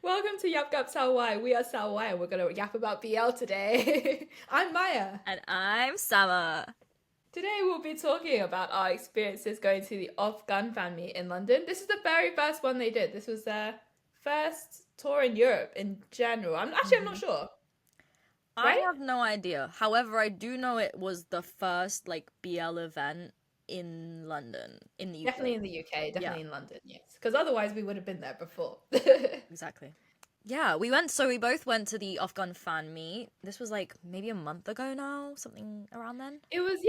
Welcome to Yap Gap Salwai. We are Salwai and we're going to yap about BL today. I'm Maya. And I'm Summer. Today we'll be talking about our experiences going to the OffGun fan meet in London. This is the very first one they did. This was their first tour in Europe in general. I'm not sure. I Right? have no idea. However, I do know it was the first BL event in London, in the UK. Definitely in the UK, Yeah, definitely in London, yes. Because otherwise we would have been there before. exactly. Yeah, we both went to the OffGun fan meet. This was maybe a month ago now, something around then. It was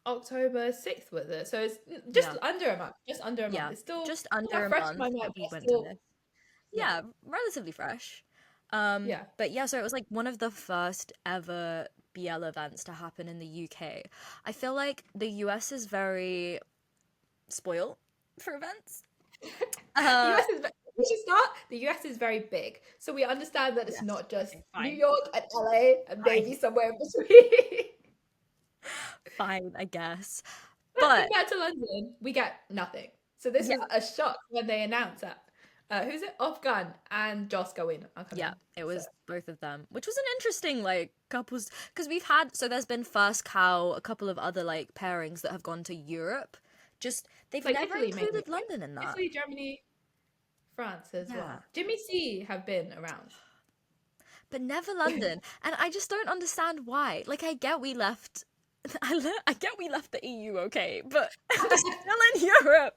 October 6th, was it? So it's just Yeah. under a month. Just under a month. Yeah, It's still just not under that a fresh in month my mind, that but we I went to still this. yeah. Yeah, relatively fresh. Yeah. But yeah, so it was one of the first ever BL events to happen in the UK. I feel like the US is very spoiled for events. The Uh, US is we should start. The US is very big, so we understand that it's yes. not just Okay, New fine. York and LA and maybe Fine. somewhere in between. Fine, I guess. But But compared to London, we get nothing. So this was yeah, a shock when they announced that. Who's it? Off Gun and Joss Going are yeah, coming. it So was both of them, which was an interesting couples because we've had there's been First Cow, a couple of other pairings that have gone to Europe. Just they've like never Italy mainly, included right? London in that. Italy, Germany, France as Yeah. well. Jimmy C have been around. But never London. And I just don't understand why. I get we left. I get we left the EU, okay, but we're still in Europe.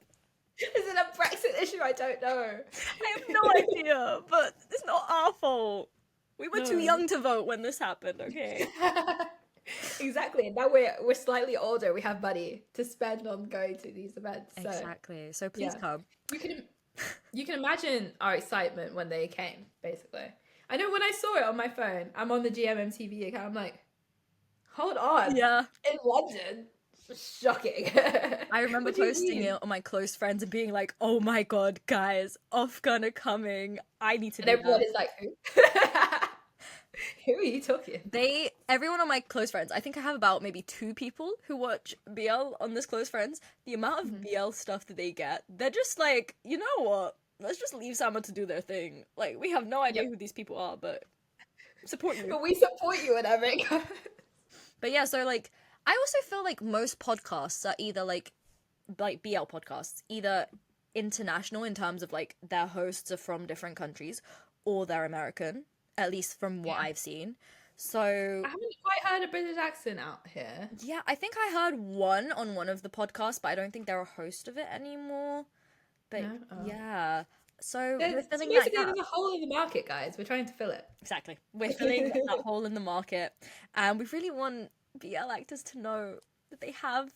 Is it a Brexit issue? I don't know. I have no idea, but it's not our fault. We were too No. young to vote when this happened, okay? Exactly. And now we're slightly older. We have money to spend on going to these events. So Exactly. So please yeah, come. you can you can imagine our excitement when they came. Basically, I know when I saw it on my phone. I'm on the GMMTV account. I'm like, hold on, Yeah. in London. Shocking. I remember What do you posting mean? it on my close friends and being like, oh my god, guys, OffGun are coming. I need to And be everyone there. is like, who? Who are you talking about? Everyone on my close friends, I think I have about maybe 2 people who watch BL on this close friends. The amount of Mhm. BL stuff that they get, they're just you know what? Let's just leave Sama to do their thing. We have no idea Yep. who these people are, but support you. But we support you in America. But yeah, so I also feel like most podcasts are either BL podcasts, either international in terms of their hosts are from different countries or they're American, at least from what Yeah. I've seen. So I haven't quite heard a British accent out here. yeah, I think I heard one on one of the podcasts, but I don't think they're a host of it anymore. But No? Oh. yeah, so we're So filling that basically, gap. there's a hole in the market, guys. We're trying to fill it. Exactly. We're filling that hole in the market, and we really want BL actors to know that they have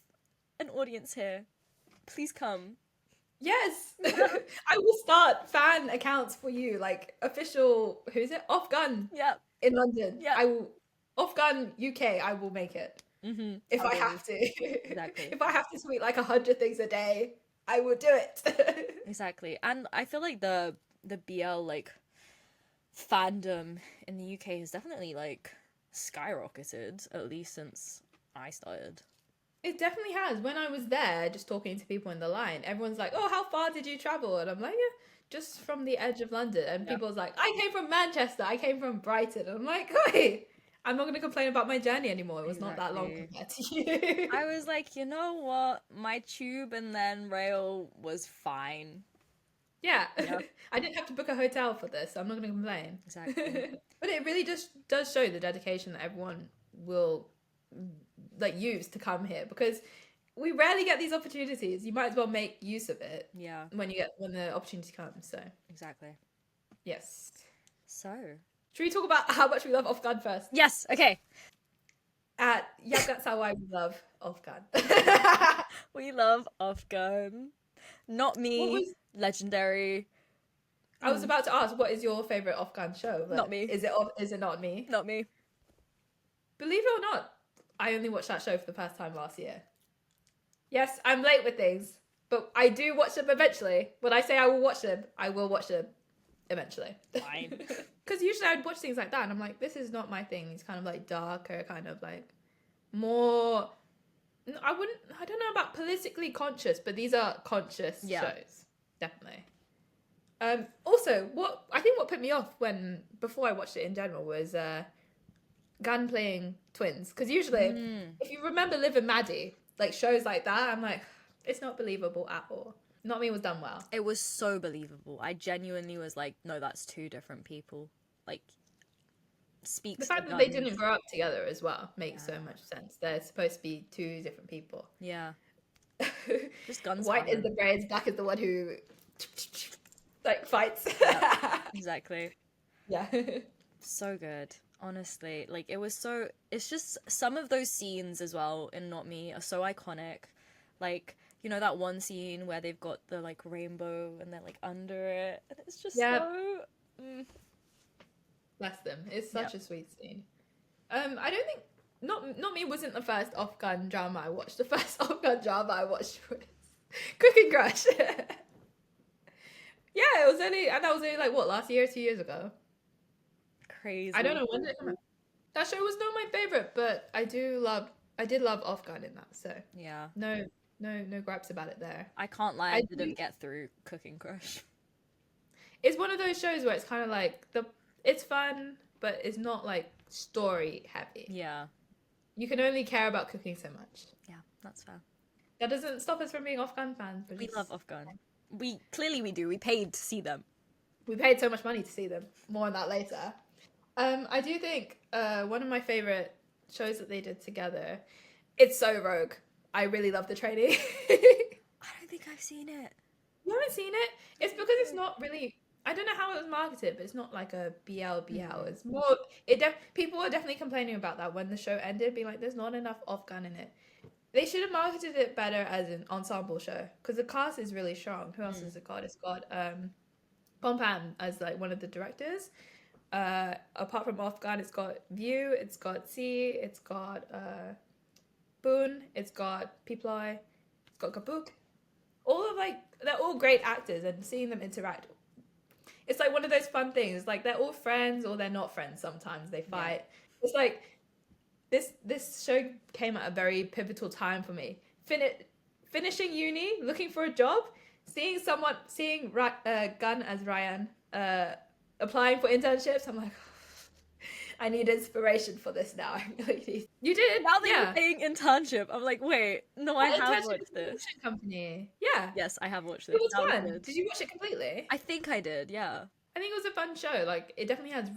an audience here. Please come. Yes, I will start fan accounts for you, like official. Who's it? Off Gun Yep. in London. Yep. I will Off Gun UK. I will make it if I have to. Exactly. If I have to tweet like 100 things a day, I will do it. Exactly. And I feel like the BL fandom in the UK has definitely skyrocketed, at least since I started. It definitely has. When I was there, just talking to people in the line, everyone's like, "Oh, how far did you travel?" And I'm like, "Yeah, just from the edge of London." And Yeah. people's like, "I came from Manchester. I came from Brighton." And I'm like, "Wait, I'm not going to complain about my journey anymore. It was not that long Exactly. compared to you." I was like, you know what? My tube and then rail was fine. Yeah, Yeah. I didn't have to book a hotel for this. So I'm not going to complain. Exactly. But it really just does show the dedication that everyone will use to come here because we rarely get these opportunities. You might as well make use of it Yeah. when the opportunity comes. So Exactly. yes. So. Should we talk about how much we love Off-Guard first? Yes. Okay. Yeah, that's how I love Off-Guard. We love OffGun. Not What me. was Legendary. I was about to ask, what is your favorite Off-Guard show? But Not me. Is it not me? Not me. Believe it or not, I only watched that show for the first time last year. Yes, I'm late with things, but I do watch them eventually. When I say I will watch them, I will watch them eventually. Fine. Because usually I'd watch things like that and I'm like, this is not my thing. It's kind of darker, kind of more. I don't know about politically conscious, but these are conscious Yeah. shows. Definitely. Also, what put me off before I watched it in general was Gun playing twins, because usually if you remember Liv and Maddie, like shows like that, I'm like, it's not believable at all. Not Me was done well. It was so believable. I genuinely was like, no, that's two different people. Like, speaks The fact that they didn't grow up together as well makes so much sense. They're supposed to be two different people. Yeah. Just guns. White is the brains, black is the one who like fights. Yep, exactly. Yeah. So good. Honestly. Like, it's just some of those scenes as well in Not Me are so iconic. Like, you know that one scene where they've got the like rainbow and they're like under it, and it's just so Bless them. It's such a sweet scene. I don't think Not Me wasn't the first OffGun drama I watched. The first OffGun drama I watched was Cooking Crush. Yeah, that was only like what, last year, 2 years ago. Crazy. I don't know when did it come out. That show was not my favorite, but I did love OffGun in that. So yeah, no gripes about it there. I can't lie, I didn't get through Cooking Crush. It's one of those shows where it's kind of like it's fun, but it's not like story heavy. Yeah, you can only care about cooking so much. Yeah, that's fair. That doesn't stop us from being OffGun fans. We love OffGun. We do. We paid to see them. We paid so much money to see them. More on that later. I do think one of my favorite shows that they did together, it's so rogue. I really love The Trainee. I don't think I've seen it. You haven't seen it? It's because it's not really, I don't know how it was marketed, but it's not like a BL. It's more, people were definitely complaining about that when the show ended, being like, there's not enough OffGun in it. They should have marketed it better as an ensemble show, because the cast is really strong. Who else has it got? It's got Pompam as like one of the directors. Apart from OffGun, it's got View, it's got C, it's got Boone, it's got Piploy, it's got Kapuk. They're all great actors, and seeing them interact, it's like one of those fun things. Like, they're all friends or they're not friends. Sometimes they fight. Yeah. It's like this show came at a very pivotal time for me. Finishing uni, looking for a job, seeing Gun as Ryan applying for internships. I'm like, I need inspiration for this now. I really need. You did now that you're saying internship. I'm like, wait, no, I have watched this. Company. Yeah. Yes, I have watched this. It was fun. Did you watch it completely? I think I did. Yeah. I think it was a fun show. Like, it definitely has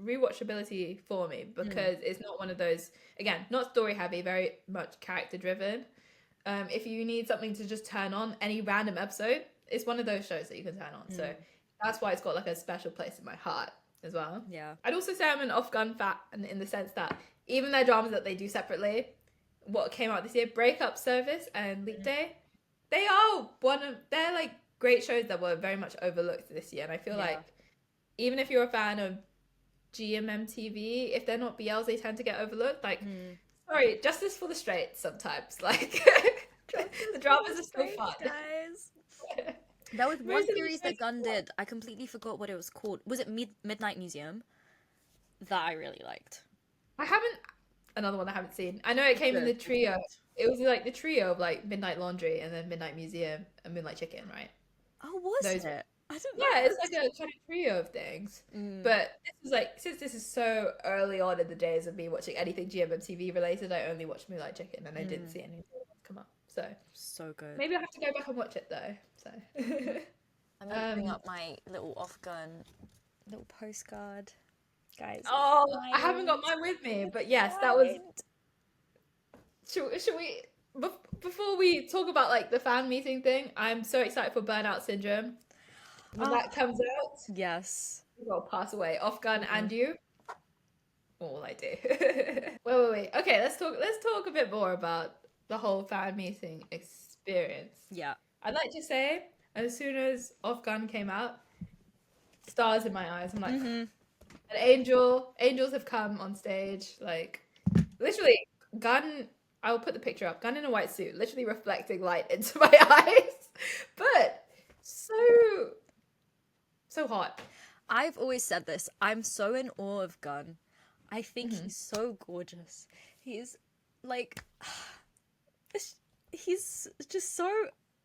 rewatchability for me, because it's not one of those, again, not story heavy, very much character driven. If you need something to just turn on any random episode, it's one of those shows that you can turn on. So that's why it's got like a special place in my heart as well. Yeah. I'd also say I'm an OffGun fan in the sense that even their dramas that they do separately, what came out this year, Breakup Service and Leap Day, they're like great shows that were very much overlooked this year. And I feel like even if you're a fan of GMMTV, if they're not BLs, they tend to get overlooked. Like, sorry, justice for the straights sometimes. Like, the dramas are so fun. Guys. That was one series that Gun did. I completely forgot what it was called. Was it Midnight Museum? That I really liked. Another one I haven't seen. I know it came in the trio. It was like the trio of like Midnight Laundry and then Midnight Museum and Moonlight Chicken, right? Oh, was it? I don't know. Yeah, it's like a kind of trio of things. But this is like, since this is so early on in the days of me watching anything GMMTV related, I only watched Moonlight Chicken and I didn't see any come up. So good. Maybe I'll have to go back and watch it though. So I'm gonna bring up my little OffGun little postcard, guys. Oh, I haven't got mine with me, but yes, that was. Should we? Before we talk about like the fan meeting thing, I'm so excited for Burnout Syndrome when that comes out. Yes, we'll pass away. OffGun and you. All I do. Wait. Okay, let's talk a bit more about the whole fan meeting experience. Yeah. I'd like to say, as soon as OffGun came out, stars in my eyes. I'm like, an angels have come on stage. Like, literally, Gun, I'll put the picture up. Gun in a white suit, literally reflecting light into my eyes. But so hot. I've always said this. I'm so in awe of Gun. I think he's so gorgeous. He's like, he's just so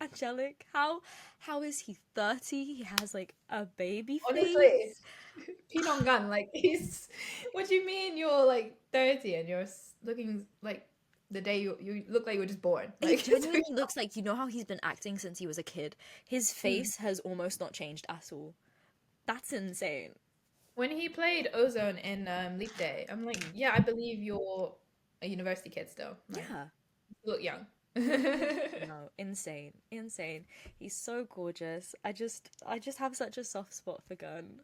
angelic. How is he 30? He has like a baby Honestly, face. Pinong Gun, like he's. What do you mean you're like 30 and you're looking like the day you look like you were just born? He Like, genuinely looks like, you know how he's been acting since he was a kid? His Mm. face has almost not changed at all. That's insane. When he played Ozone in Leap Day, I'm like, yeah, I believe you're a university kid still. Like, Yeah. you look young. No, insane. Insane. He's so gorgeous. I just have such a soft spot for Gun.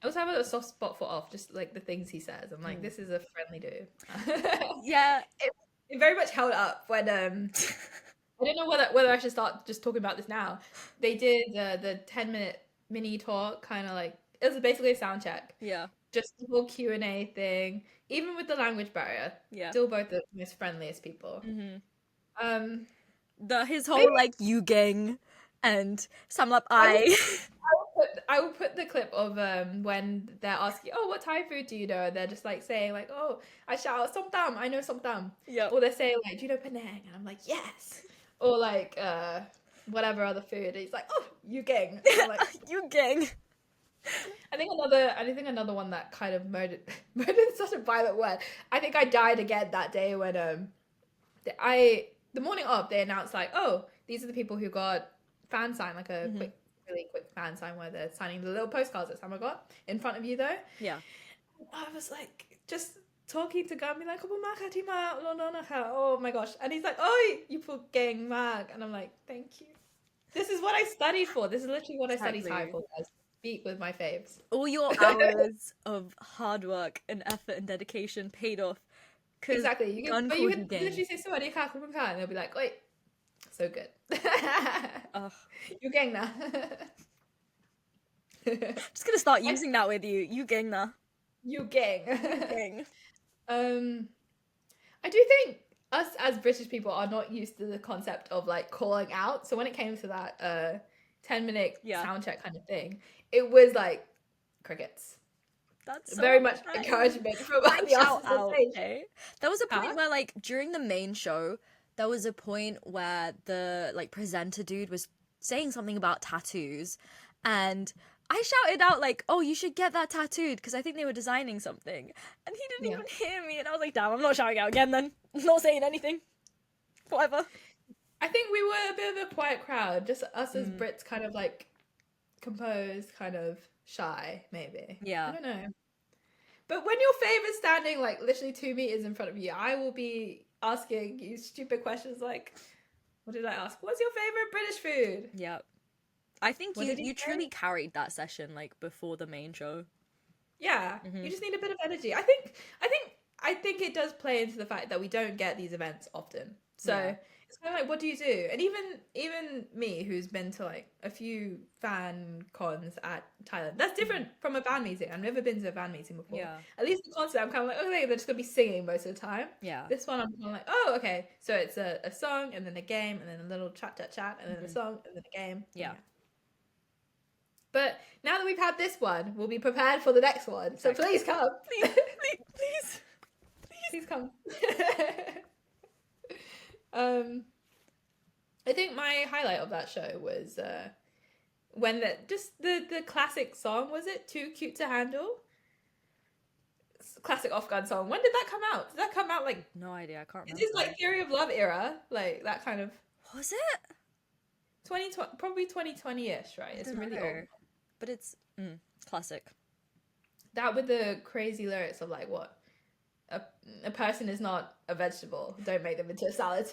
I also have a soft spot for Off, just like the things he says. I'm like, Mm. this is a friendly dude. Yeah. It very much held up when I don't know whether I should start just talking about this now. They did the 10-minute mini talk, kind of like it was basically a sound check, Yeah. just the whole Q&A thing. Even with the language barrier, Yeah. still both the most friendliest people. Mm-hmm. Um, His maybe whole like you gang and Samlap I will, I. I will put the clip of when they're asking, oh, what Thai food do you know? And they're just like saying like, oh, I shout out som tam, I know som tam. Yeah. Or they say like, do you know Penang? And I'm like, yes. Or like whatever other food. And he's like, oh, you gang. And I'm like, You gang. I think another one that kind of murdered is such a violent word. I think I died again that day when the morning of they announced like, oh, these are the people who got fan sign, like a Mhm. really quick fan sign where they're signing the little postcards that Summer got in front of you though. Yeah. I was like just talking to Gummy like, oh my gosh. And he's like, oh, you put gang mag. And I'm like, thank you. This is what I studied for. This is literally what I studied Thai Exactly. for, guys. Speak with my faves. All your hours of hard work and effort and dedication paid off. Exactly. You Gun can, you called you can gang. literally say "Sawadee ka, khubun ka," and they'll be like, "Wait, so good." Ugh. You gang na. Just gonna start using that with you. You gang na. You gang. Gang. I do think us as British people are not used to the concept of like calling out. So when it came to that 10-minute Yeah. sound check kind of thing, it was like crickets. That's so Very much nice. encouragement from Like, the shout artists on out, stage. okay? There was a point Huh? where, like, during the main show, there was a point where the, like, presenter dude was saying something about tattoos, and I shouted out, like, oh, you should get that tattooed, because I think they were designing something, and he didn't Yeah. even hear me, and I was like, damn, I'm not shouting out again then. I'm not saying anything. Whatever. I think we were a bit of a quiet crowd, just us as Mm. Brits, kind of like composed, kind of shy, maybe. Yeah. I don't know. But when your fave is standing like literally 2 meters in front of you, I will be asking you stupid questions like, what did I ask? What's your favorite British food? Yeah. I think What you did he you say? truly carried that session, like, before the main show. Yeah, Mhm. you just need a bit of energy. I think it does play into the fact that we don't get these events often. So Yeah. it's kind of like, what do you do? And even me, who's been to like a few fan cons at Thailand, that's different from a fan meeting. I've never been to a fan meeting before. Yeah. At least the concert, I'm kind of like, okay, they're just gonna be singing most of the time. Yeah. This one, I'm kind of like, oh, okay. So it's a song and then a game and then a little chat, and then a Mhm. song and then a game. Yeah. But now that we've had this one, we'll be prepared for the next one. So Exactly. please come. Please. Please come. I think my highlight of that show was when the classic song, was it Too Cute to Handle? Classic OffGun song. When did that come out? Did that come out like, No idea. I can't is remember. this like Theory of Love era? Like that kind of Was it? 2020, probably 2020-ish, right? It's don't really know. old. But it's classic. That with the crazy lyrics of like what? A person is not a vegetable. Don't make them into a salad.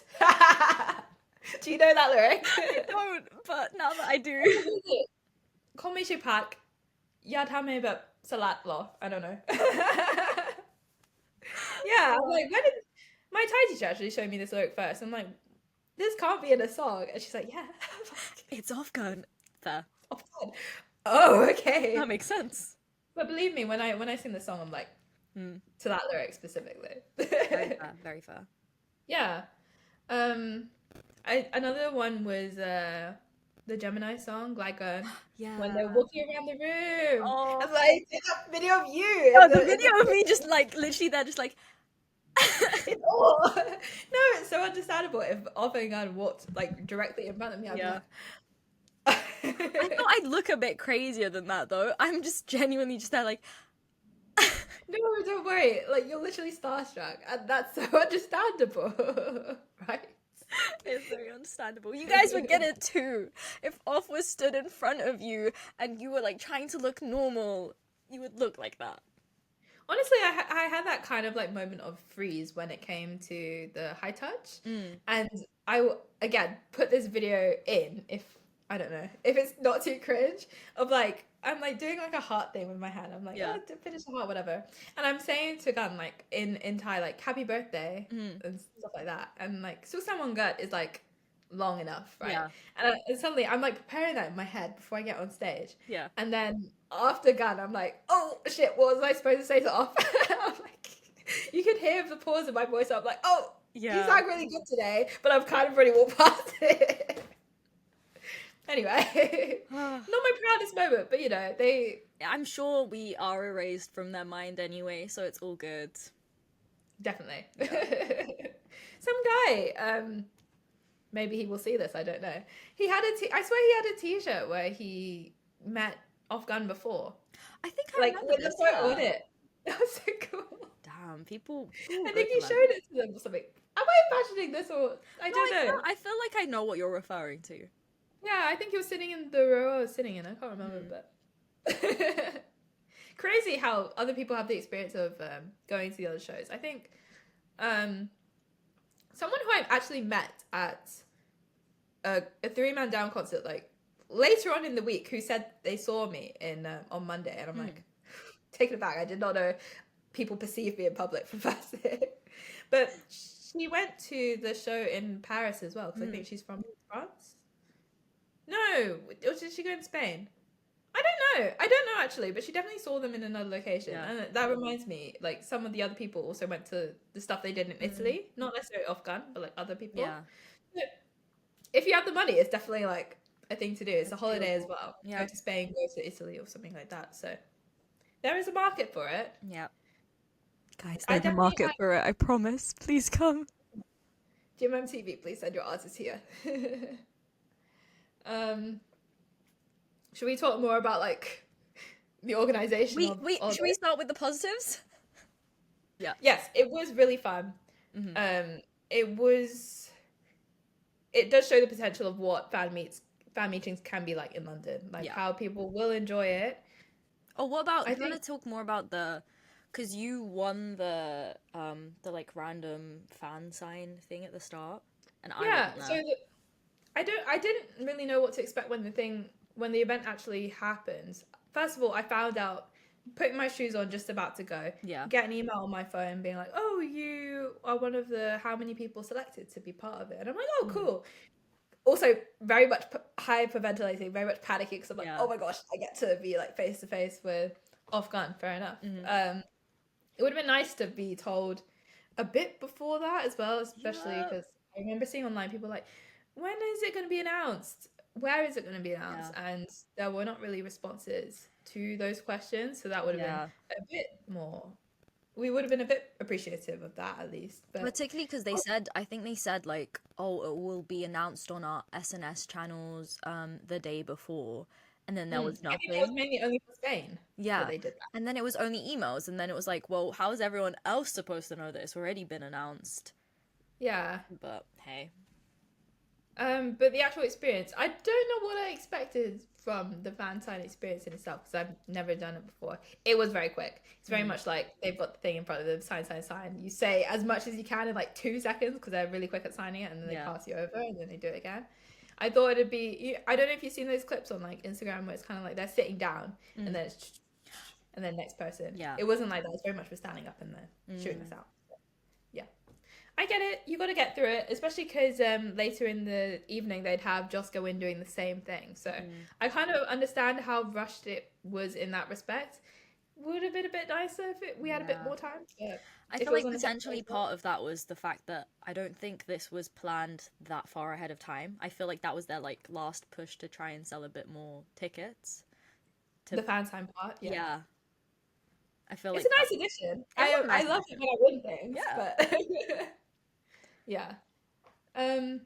Do you know that lyric? I don't, but now that I do. เขาไม่ใช่ผักอย่าทำให้แบบสลัดเหรอ I don't know. Yeah, I'm like, when did my Thai teacher actually showed me this lyric first? I'm like, this can't be in a song. And she's like, yeah. It's OffGun. Fair. Oh, okay. That makes sense. But believe me, when I sing the song, I'm like, to that lyric specifically. Very fair. Very fair. Yeah. Another one was the Gemini song, like Yeah. when they're walking around the room. Oh. And like that video of you. Oh, the video of me just like literally they're just like It's all no, it's so understandable. If OffGun walked like directly in front of me, I'd Yeah. be I thought like, I'd look a bit crazier than that though. I'm just genuinely just there like no, don't worry. Like you're literally starstruck, and that's so understandable, right? it's very understandable. You guys would get it too. If Off was stood in front of you and you were like trying to look normal, you would look like that. Honestly, I had that kind of like moment of freeze when it came to the high touch, and again put this video in if I don't know if it's not too cringe of like I'm like doing like a heart thing with my hand. I'm like Yeah. to finish the heart, whatever, and I'm saying to Gun like in Thai like happy birthday and stuff like that, and like Susan Gut is like long enough, right? Yeah. And suddenly I'm like preparing that in my head before I get on stage. Yeah. And then after Gun, I'm like, oh shit, what was I supposed to say to Off? I'm like, you could hear the pause in my voice. I'm like, oh, you sound really good today, but I've kind of already walked past it. Anyway, not my proudest moment, but you know, I'm sure we are erased from their mind anyway, so it's all good. definitely. Some guy, maybe he will see this, I don't know. I swear he had a t-shirt where he met OffGun before. I think I Like remember with this, the photo on yeah. it. That was so cool. Damn, people I go think to he that. showed it to them or something. Am I imagining this or I don't know. I feel like I know what you're referring to. Yeah, I think he was sitting in the row I was sitting in. I can't remember, but crazy how other people have the experience of going to the other shows. I think someone who I've actually met at a 3-man down concert like later on in the week who said they saw me in on Monday, and I'm like taken aback. I did not know people perceive me in public for first. But she went to the show in Paris as well because I think she's from France. No, or did she go in Spain? I don't know actually, but she definitely saw them in another location. Yeah. And that reminds me, like some of the other people also went to the stuff they did in Italy, not necessarily OffGun, but like other people. Yeah. But if you have the money, it's definitely like a thing to do. It's a holiday as doable. well. Yeah. Go to Spain, go to Italy, or something like that. So there is a market for it. Yeah. Guys, I there's a definitely market for it, I promise. Please come. GMM please send your artists here. Should we talk more about like the organization of Should we start with the positives? Yeah. Yes, it was really fun. It does show the potential of what fan meetings can be like in London, like how people will enjoy it. Oh, what about? Do you want to talk more about because you won the like random fan sign thing at the start, and I wasn't there. I didn't really know what to expect when the event actually happens. First of all, I found out putting my shoes on, just about to go. Yeah. Get an email on my phone being like, "Oh, you are one of the how many people selected to be part of it," and I'm like, "Oh, cool." Also, very much hyperventilating, very much panicking because I'm like, "Oh my gosh, I get to be like face to face with OffGun." Fair enough. It would have been nice to be told a bit before that as well, especially because I remember seeing online people like, when is it going to be announced? Where is it going to be announced? And there were not really responses to those questions, so that would have been a bit more. We would have been a bit appreciative of that at least. But particularly because I think they said like, oh, it will be announced on our SNS channels the day before, and then there was nothing. I think it was mainly only for Spain. Yeah, that they did that. And then it was only emails, and then it was like, well, how is everyone else supposed to know that it's already been announced? Yeah, but hey. But the actual experience, I don't know what I expected from the fan sign experience in itself because I've never done it before. It was very quick. It's very much like they've got the thing in front of them, sign. You say as much as you can in like 2 seconds because they're really quick at signing it, and then they pass you over, and then they do it again. I thought it'd be. I don't know if you've seen those clips on like Instagram where it's kind of like they're sitting down and then it's and then next person. Yeah. It wasn't like that. It's very much for standing up and then shooting us out. Yeah. I get it. You got to get through it, especially because later in the evening they'd have Joss go in doing the same thing. So I kind of understand how rushed it was in that respect. Would have been a bit nicer if we had a bit more time. But I feel like potentially part of that was the fact that I don't think this was planned that far ahead of time. I feel like that was their like last push to try and sell a bit more tickets. The fan sign part, yeah. I feel It's like a nice addition. it was a I nice love it addition. when I win things, Yeah. but yeah. Um,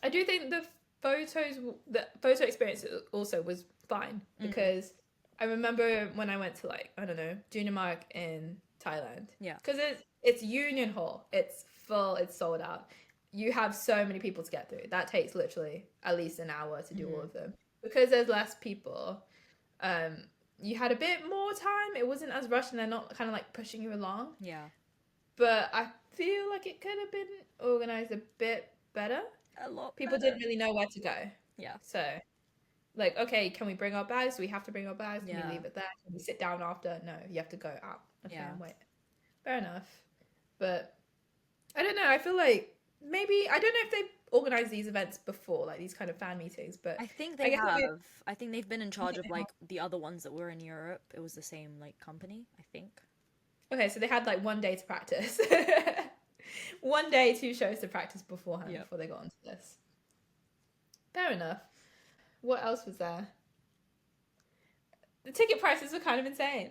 I do think the photo experience also was fine Mm, because I remember when I went to like I don't know Junimark in Thailand yeah. because it's Union Hall. It's full. It's sold out. You have so many people to get through. That takes literally at least an hour to do all Mm, of them because there's less people. Um, you had a bit more time. It wasn't as rushed and they're not kind of like pushing you along. yeah. But I feel like it could have been organized a bit better. A lot People better. didn't really know where to go. Yeah. So, like, okay, can we bring our bags? Do we have to bring our bags? Can we Yeah. leave it there? Can we sit down after? No, you have to go out. Okay, Yeah. and wait. Fair enough. But I don't know. I feel like maybe I don't know if they've organized these events before, like these kind of fan meetings. But I think I they guess have. I think they've been in I charge think of they have. like the other ones that were in Europe. It was the same like company, I think. Okay, so they had like one day to practice. One day, two shows to practice beforehand Yep. before they got onto this. Fair enough. What else was there? The ticket prices were kind of insane.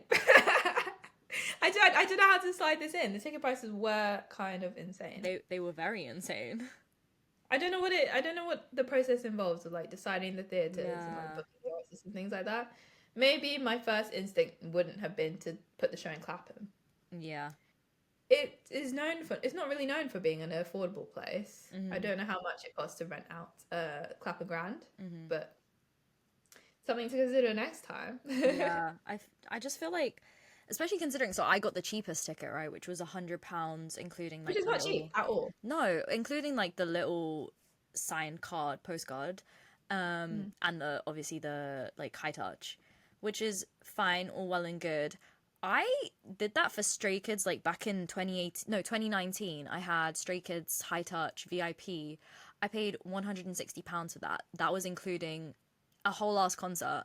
I don't know how to slide this in. The ticket prices were kind of insane. They were very insane. I don't know what the process involves of like deciding the theaters and like Yeah. booking the artists and things like that. Maybe my first instinct wouldn't have been to put the show in Clapham. Yeah. It's not really known for being an affordable place. I Mm-hmm. don't know how much it costs to rent out Clapham Grand, Mm-hmm. but something to consider next time. Yeah. I just feel like, especially considering, so I got the cheapest ticket, right, which was £100, including Which like is the not cheap little, at all. no, including like the little signed card, postcard, Mm. and the obviously the like high touch, which is fine, all well and good. I did that for Stray Kids like back in 2018, no, 2019. I had Stray Kids High Touch VIP. I paid £160 for that. That was including a whole ass concert.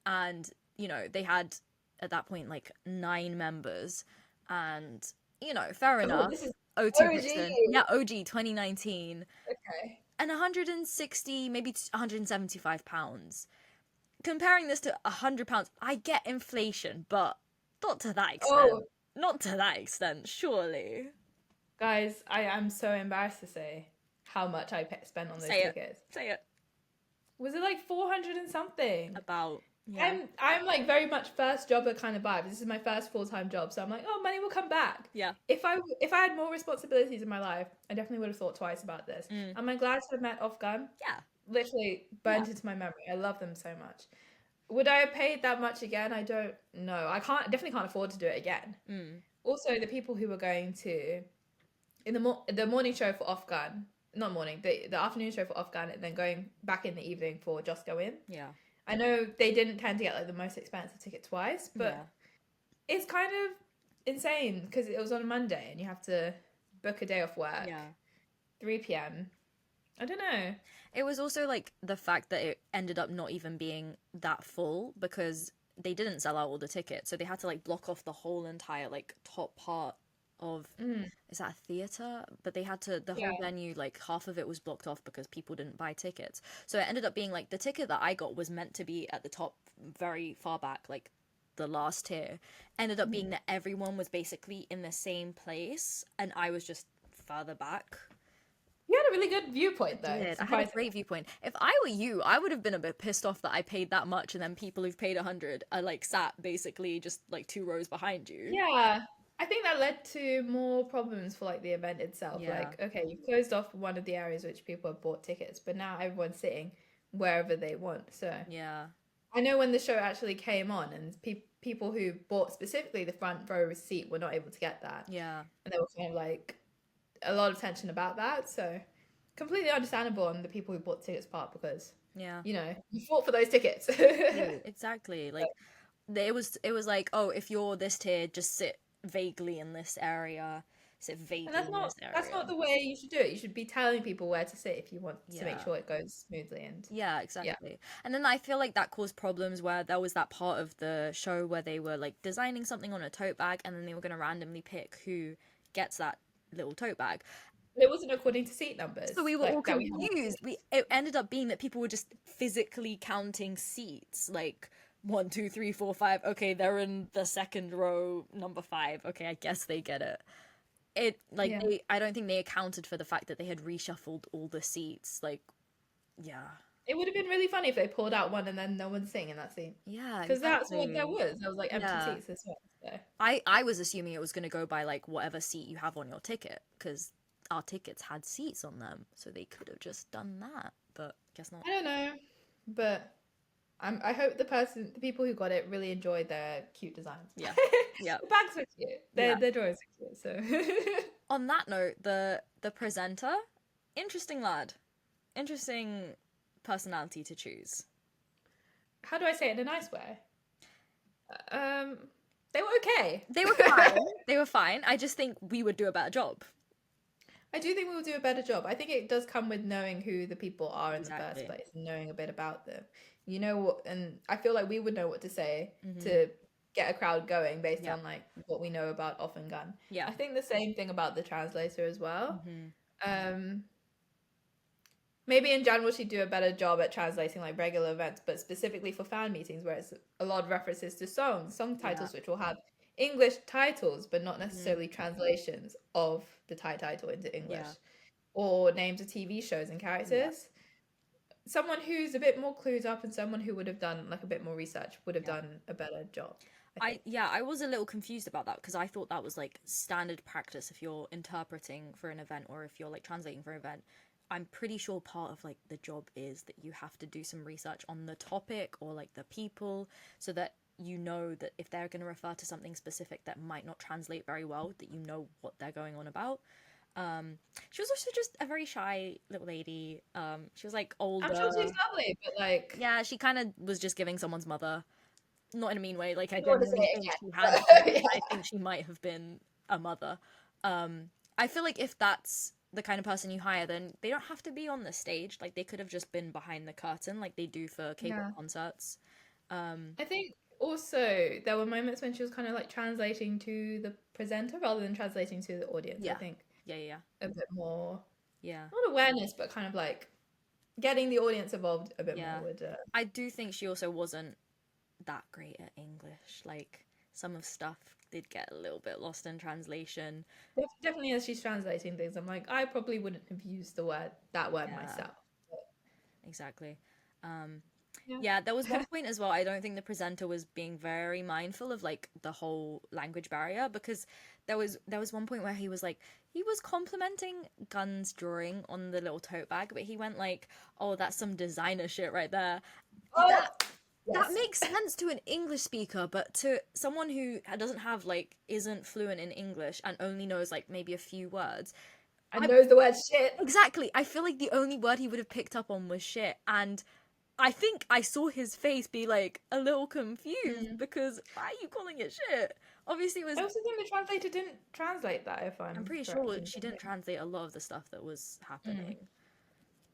And, you know, they had at that point like 9 members. And, you know, fair Oh, this enough. is O2 OG. Brixton. Yeah, OG 2019. Okay. And 160, maybe £175. Comparing this to £100, I get inflation, but not to that extent. Oh, Not to that extent, surely. guys, I am so embarrassed to say how much spent on those Say it. tickets. Say it. Was it like 400 and something? About, yeah. I'm like very much first jobber kind of vibe. This is my first full-time job, so I'm like, oh, money will come back. Yeah. If I had more responsibilities in my life, I definitely would have thought twice about this. Mm. Am I glad to have met OffGun? Yeah. Literally burnt into my memory. I love them so much. Would I have paid that much again? I don't know. Definitely can't afford to do it again. Mm. Also, the people who were going to in the morning show for OffGun, not morning, the afternoon show for OffGun, and then going back in the evening for Just Go In. Yeah. I know they didn't tend to get like the most expensive ticket twice, but Yeah. it's kind of insane because it was on a Monday and you have to book a day off work. Yeah. 3 p.m. I don't know. It was also like the fact that it ended up not even being that full because they didn't sell out all the tickets. So they had to like block off the whole entire like top part of is that a theater? But they had to the whole venue, like half of it was blocked off because people didn't buy tickets. So it ended up being like the ticket that I got was meant to be at the top very far back, like the last tier. Ended up being that everyone was basically in the same place and I was just further back. You had a really good viewpoint though. I had a Surprisingly. great viewpoint. If I were you, I would have been a bit pissed off that I paid that much and then people who've paid 100 are like sat basically just like 2 rows behind you. Yeah. I think that led to more problems for like the event itself. Yeah. Like, okay, you closed off one of the areas which people have bought tickets, but now everyone's sitting wherever they want. So Yeah. I know when the show actually came on and people who bought specifically the front row seat were not able to get that. Yeah. And there was kind of like a lot of tension about that. So completely understandable on the people who bought tickets part because, Yeah. you know, you fought for those tickets. Yeah, exactly. Like it was like, oh, if you're this tier, just sit vaguely in this area. Sit vaguely And that's in this area. not the way you should do it. You should be telling people where to sit if you want to make Yeah. sure it goes smoothly and Yeah, exactly. And then I feel like that caused problems where there was that part of the show where they were like designing something on a tote bag and then they were going to randomly pick who gets that little tote bag. it wasn't according to seat numbers. So we were like, all that we had. confused. It ended up being that people were just physically counting seats. Like 1, 2, 3, 4, 5. Okay, they're in the second row, number 5. Okay, I guess they get it. It like Yeah. I don't think they accounted for the fact that they had reshuffled all the seats. Like, yeah, It would have been really funny if they pulled out one and then no one's sitting in that seat. yeah, Because that's what exactly. there was. There was like empty Yeah, seats as well. So. I was assuming it was gonna go by like whatever seat you have on your ticket because our tickets had seats on them, so they could have just done that. But guess not. I don't know, but I hope the people who got it really enjoyed their cute designs. Yeah, yeah. The bags were cute. Yeah. Their drawings are cute. So. On that note, the presenter, interesting lad, interesting personality to choose. How do I say it in a nice way? They were okay. They were fine. They were fine. I just think we would do a better job. I do think we will do a better job. I think it does come with knowing who the people are in the Exactly. first place and knowing a bit about them. You know what, and I feel like we would know what to say Mhm. to get a crowd going based Yeah. on like what we know about OffGun. Yeah. I think the same thing about the translator as well. Maybe in general she'd do a better job at translating like regular events, but specifically for fan meetings where it's a lot of references to song titles which will have English titles but not necessarily translations of the Thai title into English, or names of TV shows and characters. Someone who's a bit more clued up and someone who would have done like a bit more research would have done a better job. I was a little confused about that because I thought that was like standard practice if you're interpreting for an event or if you're like translating for an event. I'm pretty sure part of like the job is that you have to do some research on the topic or like the people so that you know that if they're going to refer to something specific that might not translate very well, that you know what they're going on about. She was also just a very shy little lady. She was like older. I'm sure she's lovely, but like Yeah, she kind of was just giving someone's mother. Not in a mean way. Like I don't want to genuinely say it think she again, had. but, I think she might have been a mother. I feel like if that's the kind of person you hire, then they don't have to be on the stage. Like they could have just been behind the curtain, like they do for K-pop concerts. I think also there were moments when she was kind of like translating to the presenter rather than translating to the audience. Yeah. I think Yeah. a bit more, Yeah. not awareness, but kind of like getting the audience involved a bit more would. I do think she also wasn't that great at English. Like some of stuff did get a little bit lost in translation. Definitely, as she's translating things, I'm like, I probably wouldn't have used that word myself. Exactly. Yeah. Yeah, there was one point as well. I don't think the presenter was being very mindful of like the whole language barrier because there was one point where he was complimenting Gun's drawing on the little tote bag, but he went like, "Oh, that's some designer shit right there." Oh, That makes sense to an English speaker, but to someone who doesn't have like isn't fluent in English and only knows like maybe a few words. and knows the word shit. Exactly. I feel like the only word he would have picked up on was shit, and I think I saw his face be like a little confused because why are you calling it shit? Obviously, it was. I also think the translator didn't translate that. I'm pretty sure she didn't translate a lot of the stuff that was happening.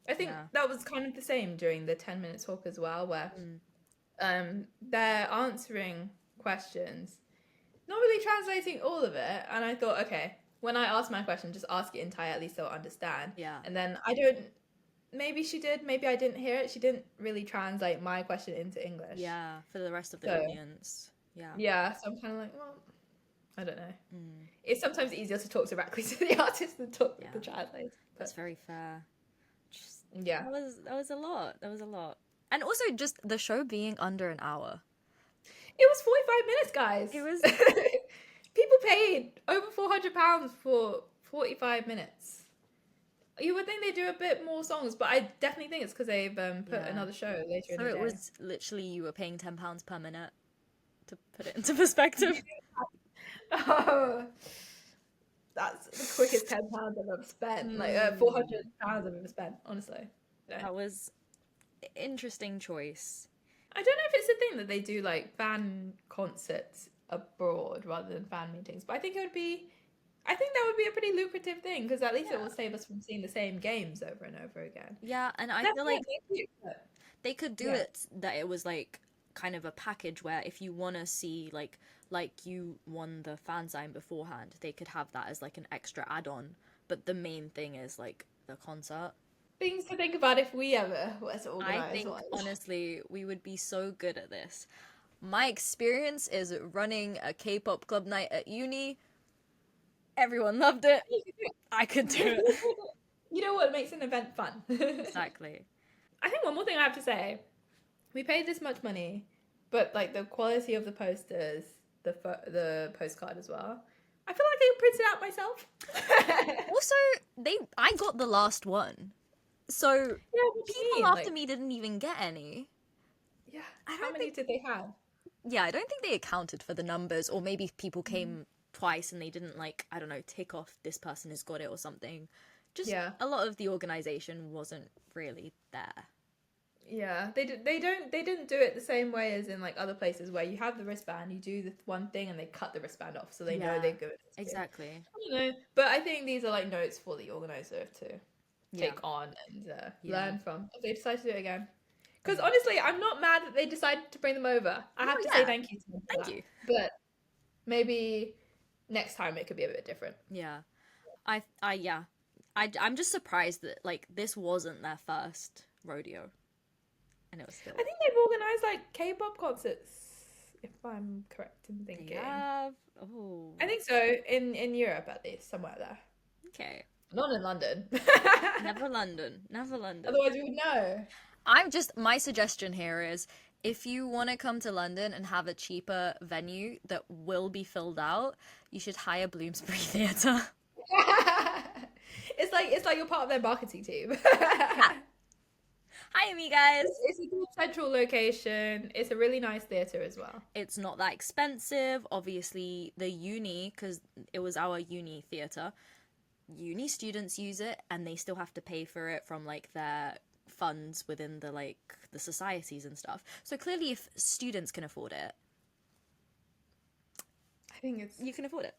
I think that was kind of the same during the 10-minute talk as well, where they're answering questions, not really translating all of it. And I thought, okay, when I ask my question, just ask it entire, at least they'll understand. Yeah. And then maybe she did, maybe I didn't hear it. She didn't really translate my question into English. Yeah, for the rest of the audience. Yeah. Yeah, so I'm kind of like, well, I don't know. It's sometimes easier to talk directly to the artist than talk to the translator. That's very fair. Just, yeah. That was a lot. That was a lot. And also just the show being under an hour. It was 45 minutes, guys. It was. People paid over £400 for 45 minutes. You would think they do a bit more songs, but I definitely think it's because they've put another show later in the day. So it was literally you were paying £10 per minute to put it into perspective. Oh, that's the quickest £10 I've ever spent. Like £400 I've ever spent, honestly. Yeah. That was interesting choice. I don't know if it's a thing that they do like fan concerts abroad rather than fan meetings, but I think that would be a pretty lucrative thing because at least it will save us from seeing the same games over and over again. Yeah, and I feel like they could do it that it was like kind of a package where if you want to see like you won the fan sign beforehand, they could have that as like an extra add-on, but the main thing is like the concert. Things to think about if we ever were to organise. I think honestly we would be so good at this. My experience is running a K-pop club night at uni. Everyone loved it. I could do it. You know what makes an event fun? Exactly. I think one more thing I have to say. We paid this much money, but like the quality of the posters, the postcard as well. I feel like I printed out myself. Also, I got the last one. So Yeah, what do you people mean? after Like, me didn't even get any. yeah. I How don't many think did they have? Yeah, I don't think they accounted for the numbers, or maybe people came twice and they didn't, like, I don't know, tick off this person has got it or something. Just Yeah. a lot of the organization wasn't really there. Yeah, they didn't do it the same way as in like other places where you have the wristband, you do the one thing, and they cut the wristband off, so they know Yeah, they're good. exactly. I don't know, but I think these are like notes for the organizer to Yeah. take on and Yeah. learn from if they decide to do it again. Because honestly, I'm not mad that they decided to bring them over. I have to say thank you to them. For Thank that. you. But maybe next time it could be a bit different. Yeah. I'm just surprised that, like, this wasn't their first rodeo. And it was still... I think they've organized like K-pop concerts, if I'm correct in thinking. Yeah. Oh. I think so, in Europe at least, somewhere there. Okay. Not in London. Never London. Never London. Otherwise we would know. My suggestion here is, if you want to come to London and have a cheaper venue that will be filled out, you should hire Bloomsbury Theatre. It's like you're part of their marketing team. Hi, me guys. It's a good central location. It's a really nice theatre as well. It's not that expensive. Obviously, the uni, because it was our uni theatre, uni students use it, and they still have to pay for it from like their funds within the like the societies and stuff. So clearly, if students can afford it, you can afford it.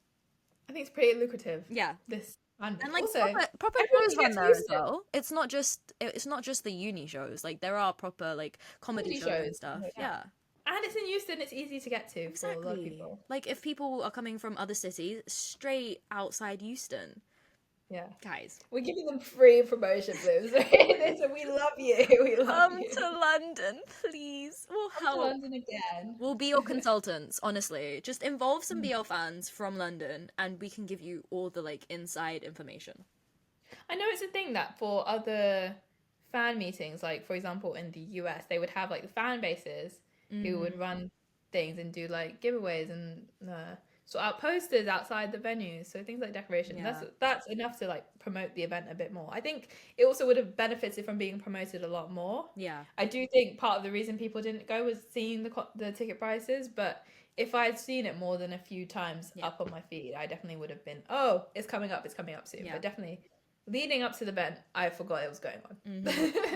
I think it's pretty lucrative. Yeah. This and like also, proper everyone shows run gets there used as to it. well. It's not just the uni shows. Like there are proper like comedy shows and shows, stuff. yeah. Yeah. And it's in Euston. It's easy to get to for a lot of people. Like if people are coming from other cities, straight outside Euston. Yeah, Guys, we're giving them free promotion, Blooms. So we love you. We love come you. to London, please. We'll Come to help. London again. We'll be your consultants, honestly. Just involve some BL fans from London and we can give you all the like inside information. I know it's a thing that for other fan meetings, like for example in the US, they would have like the fan bases who would run things and do like giveaways and sort out posters outside the venues. So things like decoration. Yeah. That's enough to like promote the event a bit more. I think it also would have benefited from being promoted a lot more. Yeah. I do think part of the reason people didn't go was seeing the ticket prices, but if I'd seen it more than a few times up on my feed, I definitely would have been, oh, it's coming up soon. Yeah. But definitely leading up to the event, I forgot it was going on.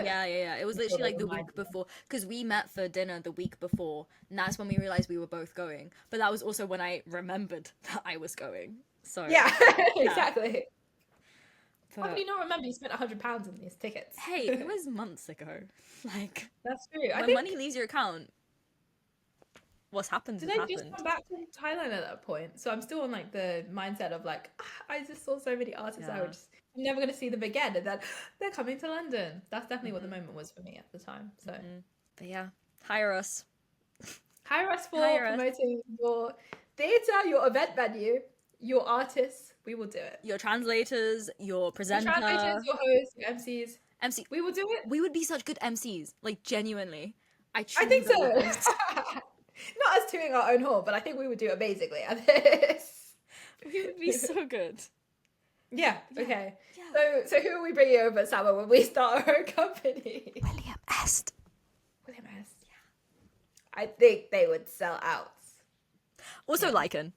Yeah. It was literally like the week before, because we met for dinner the week before, and that's when we realized we were both going. But that was also when I remembered that I was going. So Yeah, exactly. But, How can you not remember you spent £100 on these tickets? hey, it was months ago. Like, that's true. when money leaves your account, what's happened Did has I happened. just come back from Thailand at that point? So I'm still on like the mindset of like, I just saw so many artists I'm never going to see them again, and then they're coming to London. That's definitely what the moment was for me at the time. So But yeah, hire us. Hire us for promoting your theatre, your event venue, your artists. We will do it. Your translators, your presenter, Your translators, your hosts, your MCs. MC. We will do it. We would be such good MCs, like genuinely. I think so. believe it. Not us doing our own horn, but I think we would do amazingly at this. We would be so good. Yeah. Okay. Yeah. So who are we bringing over at Summer when we start our own company? William Est. William S. Yeah. I think they would sell out. Also, Lycan.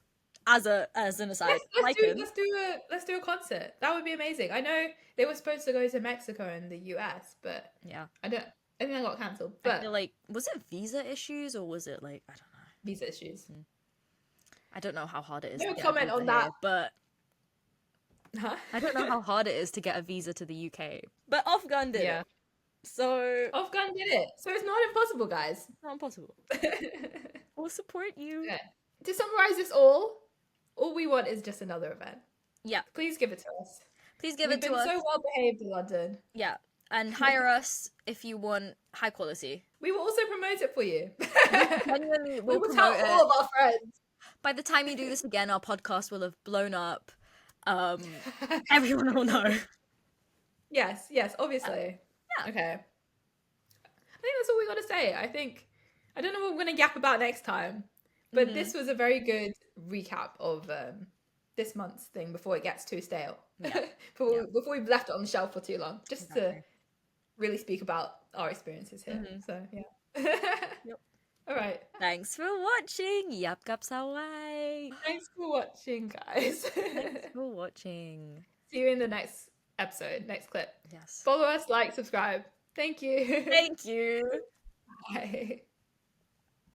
As an aside, let's do a concert. That would be amazing. I know they were supposed to go to Mexico and the US, but yeah, I think that got cancelled. But I feel like, was it visa issues or was it like, I don't know, visa issues? I don't know how hard it is. No to get comment a visa on that. here, but I don't know how hard it is to get a visa to the UK. But OffGun did it. So OffGun did it. So it's not impossible, guys. It's not impossible. We'll support you. Okay. To summarize this all we want is just another event. Yeah. Please give it to us. Please give it to us. We've been so well behaved in London. Yeah. and hire us if you want high quality. We will also promote it for you. Genuinely, We we'll will tell promote all it. of our friends. By the time you do this again, our podcast will have blown up. Everyone will know. Yes, obviously. Yeah. Okay. I think that's all we got to say. I don't know what we're going to yap about next time, but this was a very good recap of this month's thing before it gets too stale. Yeah. Before we've left it on the shelf for too long, just to Exactly. really speak about our experiences here. So, yeah. Yep. All right. Thanks for watching. Yap gap sawai. Thanks for watching, guys. Thanks for watching. See you in the next episode, next clip. Yes. Follow us, like, subscribe. Thank you. Thank you. Bye.